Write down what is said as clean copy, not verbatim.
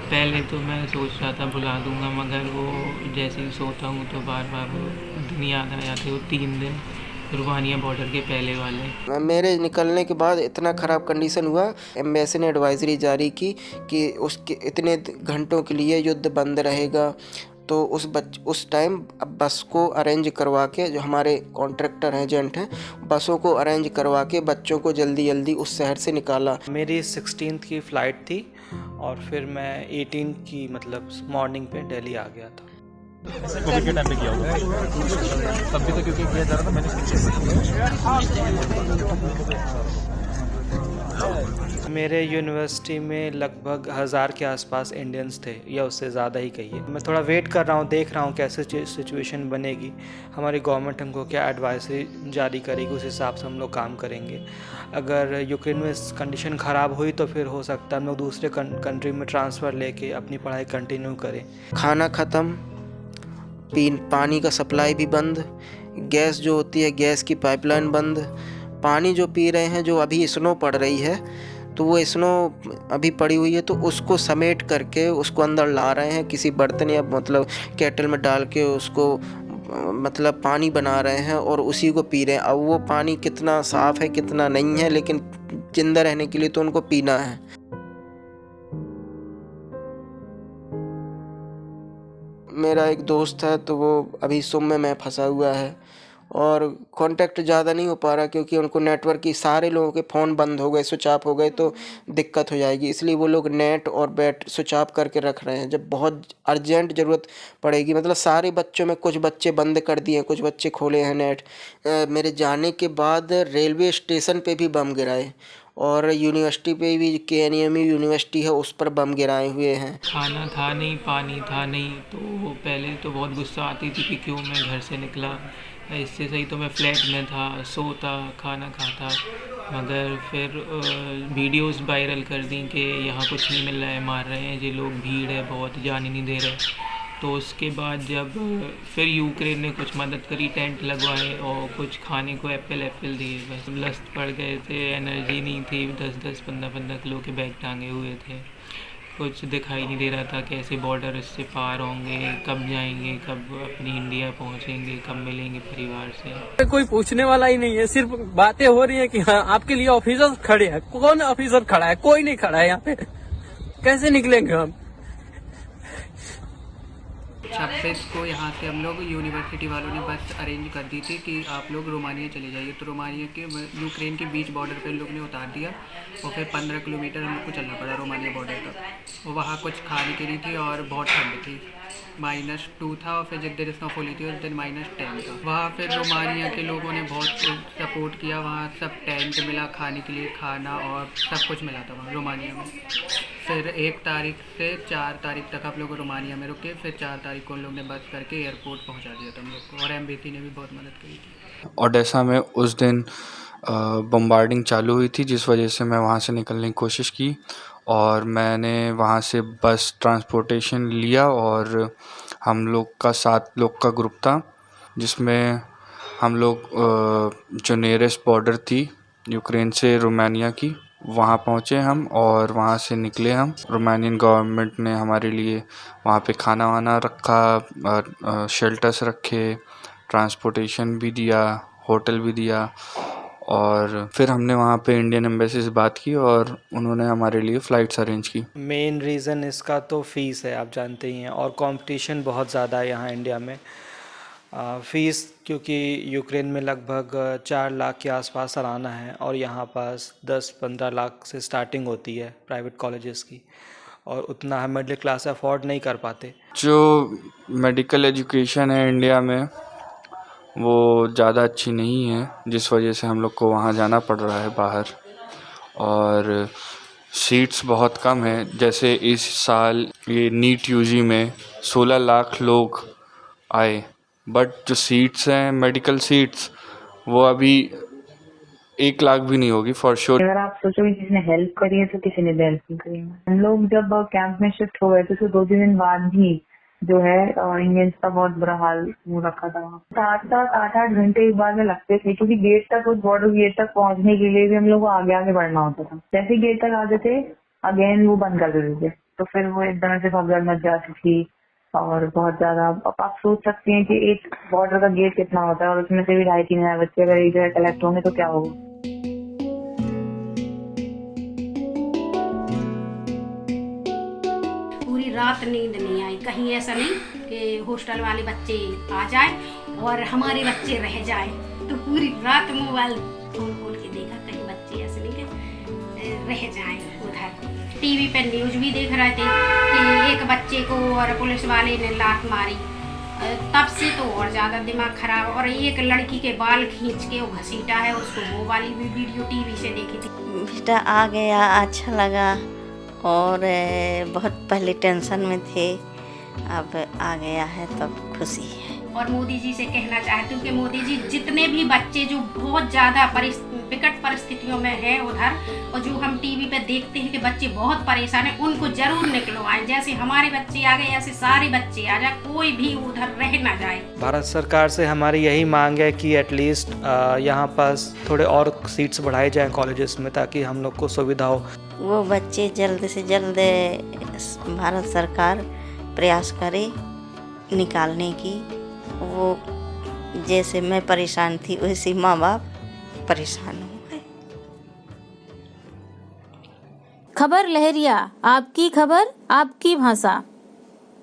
पहले तो मैं सोच रहा था भुला दूंगा, मगर वो जैसे ही सोता हूँ तो बार बार वो दिन याद आ जाते। वो 3 दिन रुमानिया बॉर्डर के पहले वाले। मेरे निकलने के बाद इतना ख़राब कंडीशन हुआ, एम्बेसी ने एडवाइजरी जारी की कि उसके इतने घंटों के लिए युद्ध बंद रहेगा। तो उस टाइम अब बस को अरेंज करवा के, जो हमारे कॉन्ट्रैक्टर हैं, एजेंट हैं, बसों को अरेंज करवा के बच्चों को जल्दी जल्दी उस शहर से निकाला। मेरी 16 की फ़्लाइट थी और फिर मैं 18 की मतलब मॉर्निंग पे दिल्ली आ गया था। कोविड के टाइम पे किया होगा तब भी, तो क्योंकि किया जा रहा था मैंने। मेरे यूनिवर्सिटी में लगभग 1000 के आसपास इंडियंस थे, या उससे ज़्यादा ही कहिए। मैं थोड़ा वेट कर रहा हूँ, देख रहा हूँ कैसे सिचुएशन बनेगी, हमारी गवर्नमेंट हमको क्या एडवाइजरी जारी करेगी, उस हिसाब से हम लोग काम करेंगे। अगर यूक्रेन में कंडीशन ख़राब हुई तो फिर हो सकता है हम लोग दूसरे कंट्री में ट्रांसफ़र लेके अपनी पढ़ाई कंटिन्यू करें। खाना ख़त्म, पानी का सप्लाई भी बंद, गैस जो होती है गैस की पाइपलाइन बंद। पानी जो पी रहे हैं, जो अभी स्नो पड़ रही है, तो वो स्नो अभी पड़ी हुई है तो उसको समेट करके उसको अंदर ला रहे हैं किसी बर्तन या मतलब केटल में डाल के, उसको मतलब पानी बना रहे हैं और उसी को पी रहे हैं। अब वो पानी कितना साफ़ है कितना नहीं है, लेकिन जिंदा रहने के लिए तो उनको पीना है। मेरा एक दोस्त है, तो वो अभी सुम में फंसा हुआ है और कांटेक्ट ज़्यादा नहीं हो पा रहा, क्योंकि उनको नेटवर्क की, सारे लोगों के फ़ोन बंद हो गए, स्विच ऑफ हो गए, तो दिक्कत हो जाएगी। इसलिए वो लोग नेट और बैट स्विच ऑफ करके रख रहे हैं। जब बहुत अर्जेंट ज़रूरत पड़ेगी, मतलब सारे बच्चों में कुछ बच्चे बंद कर दिए हैं, कुछ बच्चे खोले हैं नेट। मेरे जाने के बाद रेलवे स्टेशन पे भी बम गिराए और यूनिवर्सिटी पे भी, KNMU यूनिवर्सिटी है, उस पर बम गिराए हुए हैं। खाना था नहीं, पानी था नहीं, तो पहले तो बहुत गुस्सा आती थी कि क्यों मैं घर से निकला। इससे सही तो मैं फ्लैट में था, सोता, खाना खाता। मगर फिर वीडियोस वायरल कर दी कि यहाँ कुछ नहीं मिल रहा है, मार रहे हैं ये लोग, भीड़ है बहुत, जाने नहीं दे रहे। तो उसके बाद जब फिर यूक्रेन ने कुछ मदद करी, टेंट लगवाए और कुछ खाने को एप्पल दिए। बस लस्त पड़ गए थे, एनर्जी नहीं थी, 10-10, 15-15 किलो के बैग टांगे हुए थे। कुछ दिखाई नहीं दे रहा था कैसे बॉर्डर इससे पार होंगे, कब जाएंगे, कब अपनी इंडिया पहुंचेंगे, कब मिलेंगे परिवार से। कोई पूछने वाला ही नहीं है, सिर्फ बातें हो रही है कि हाँ आपके लिए ऑफिसर खड़े हैं। कौन ऑफिसर खड़ा है? कोई नहीं खड़ा है यहाँ पे। कैसे निकलेंगे हम? 26 को यहाँ से हम लोग, यूनिवर्सिटी वालों ने बस अरेंज कर दी थी कि आप लोग रोमानिया चले जाइए। तो रोमानिया के, यूक्रेन के बीच बॉर्डर पे लोग ने उतार दिया और फिर 15 किलोमीटर हम लोग को चलना पड़ा रोमानिया बॉर्डर तक। और वहाँ कुछ खाने की नहीं थी और बहुत ठंड थी, -2 था। और फिर जिस दिन स्नोफॉल हुई थी उस दिन -10 था। वहाँ फिर रोमानिया के लोगों ने बहुत सपोर्ट किया, वहाँ सब टेंट मिला, खाने के लिए खाना और सब कुछ मिला था वहाँ रोमानिया में। फिर 1 तारीख से 4 तारीख तक आप लोग रोमानिया में रुके। फिर 4 तारीख को उन लोग ने बस करके एयरपोर्ट पहुंचा दिया था हम लोग को, और एम्बेसी ने भी बहुत मदद करी थी। ओडेसा में उस दिन बम्बार्डिंग चालू हुई थी, जिस वजह से मैं वहाँ से निकलने की कोशिश की और मैंने वहाँ से बस ट्रांसपोर्टेशन लिया और हम लोग का 7 लोग का ग्रुप था, जिसमें हम लोग जो नियरेस्ट बॉर्डर थी यूक्रेन से रोमानिया की, वहाँ पहुँचे हम और वहाँ से निकले हम। रोमानियन गवर्नमेंट ने हमारे लिए वहाँ पे खाना वाना रखा, शेल्टर्स रखे, ट्रांसपोर्टेशन भी दिया, होटल भी दिया। और फिर हमने वहाँ पे इंडियन एम्बेसी से बात की और उन्होंने हमारे लिए फ़्लाइट्स अरेंज की। मेन रीज़न इसका तो फ़ीस है, आप जानते ही हैं, और कंपटीशन बहुत ज़्यादा है यहाँ इंडिया में। फ़ीस क्योंकि यूक्रेन में लगभग 4 लाख के आसपास सालाना है और यहाँ पास 10-15 लाख से स्टार्टिंग होती है प्राइवेट कॉलेजेस की, और उतना हम मिडिल क्लास अफोर्ड नहीं कर पाते। जो मेडिकल एजुकेशन है इंडिया में वो ज़्यादा अच्छी नहीं है, जिस वजह से हम लोग को वहाँ जाना पड़ रहा है बाहर, और सीट्स बहुत कम है। जैसे इस साल ये नीट यूजी में 16 लाख लोग आए, बट जो सीट्स हैं मेडिकल सीट्स वो अभी 1 लाख भी नहीं होगी फॉर श्योर। अगर आप सोचो कि किसी ने हेल्प करी है तो किसी ने भी हेल्प नहीं करी है। हम लोग जब कैंप में शिफ्ट हो गए थे तो 2 दिन बाद ही जो है इंडियंस का बहुत बुरा हाल हो रखा था। 7-8 घंटे एक बार में लगते थे, क्योंकि गेट तक, उस बॉर्डर गेट तक पहुंचने के लिए भी हम लोग को आगे आगे बढ़ना होता था। जैसे गेट तक आते थे अगेन वो बंद कर देते थे। तो फिर वो एकदम से भगदड़ मच जाती थी और बहुत ज्यादा। अब आप सोच सकते हैं कि एक बॉर्डर का गेट कितना होता है और उसमें से भी 2,500-3,000 बच्चे अगर एक जगह कलेक्ट होंगे तो क्या होगा। पूरी रात नींद नहीं आई। कहीं ऐसा नहीं कि हॉस्टल वाले बच्चे आ जाए और हमारे बच्चे रह जाए, तो पूरी रात मोबाइल खोल के देखा कहीं बच्चे ऐसे नहीं कि रह जाएं उधर। टीवी पे न्यूज भी देख रहे थे कि एक बच्चे को और पुलिस वाले ने लात मारी। तब से तो और ज़्यादा दिमाग खराब। और एक लड़की के बाल खींच के वो घसीटा है, उसको वो वाली भी वीडियो टीवी से देखी थी। बेटा आ गया, अच्छा लगा और बहुत पहले टेंशन में थे, अब आ गया है तब खुशी है। और मोदी जी से कहना चाहती हूँ कि मोदी जी जितने भी बच्चे जो बहुत ज़्यादा विकट परिस्थितियों में हैं उधर, और जो हम टीवी पे देखते हैं कि बच्चे बहुत परेशान हैं, उनको जरूर निकलवाएं। जैसे हमारे बच्चे आ गए ऐसे सारे बच्चे आ जाए, कोई भी उधर रह ना जाए। भारत सरकार से हमारी यही मांग है कि एटलीस्ट यहाँ पास थोड़े और सीट्स बढ़ाए जाएं कॉलेजेस में, ताकि हम लोग को सुविधा हो। वो बच्चे जल्द से जल्द भारत सरकार प्रयास करे निकालने की। वो जैसे मैं परेशान थी वैसे माँ बाप परेशान हो गए। खबर लहरिया, आपकी खबर आपकी भाषा।